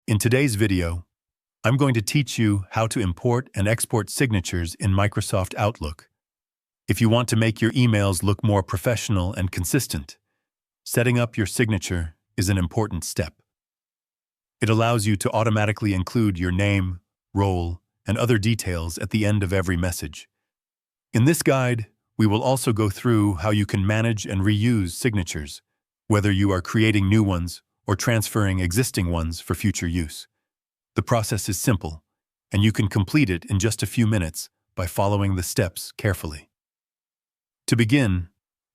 In today's video, I'm going to teach you how to import and export signatures in Microsoft Outlook. If you want to make your emails look more professional and consistent, setting up your signature is an important step. It allows you to automatically include your name, role, and other details at the end of every message. In this guide, we will also go through how you can manage and reuse signatures, whether you are creating new ones or transferring existing ones for future use. The process is simple, and you can complete it in just a few minutes by following the steps carefully. To begin,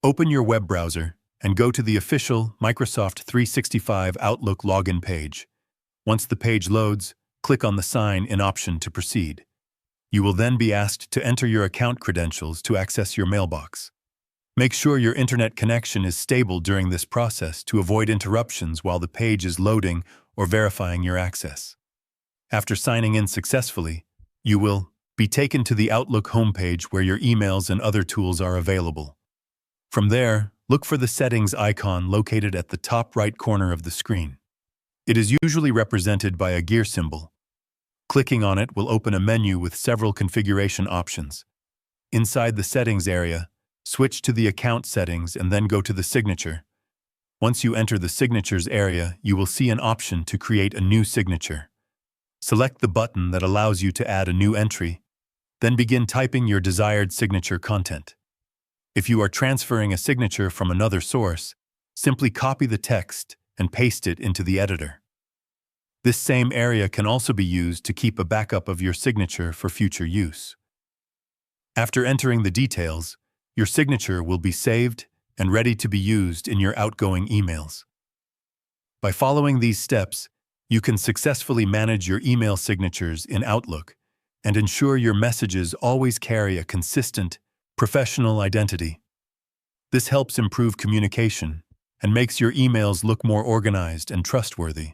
open your web browser and go to the official Microsoft 365 Outlook login page. Once the page loads, click on the Sign In option to proceed. You will then be asked to enter your account credentials to access your mailbox. Make sure your internet connection is stable during this process to avoid interruptions while the page is loading or verifying your access. After signing in successfully, you will be taken to the Outlook homepage where your emails and other tools are available. From there, look for the settings icon located at the top right corner of the screen. It is usually represented by a gear symbol. Clicking on it will open a menu with several configuration options. Inside the settings area, switch to the account settings and then go to the signature. Once you enter the signatures area, you will see an option to create a new signature. Select the button that allows you to add a new entry, then begin typing your desired signature content. If you are transferring a signature from another source, simply copy the text and paste it into the editor. This same area can also be used to keep a backup of your signature for future use. After entering the details, your signature will be saved and ready to be used in your outgoing emails. By following these steps, you can successfully manage your email signatures in Outlook and ensure your messages always carry a consistent, professional identity. This helps improve communication and makes your emails look more organized and trustworthy.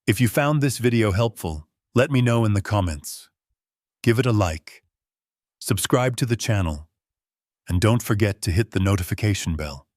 If you found this video helpful, let me know in the comments. Give it a like, subscribe to the channel, and don't forget to hit the notification bell.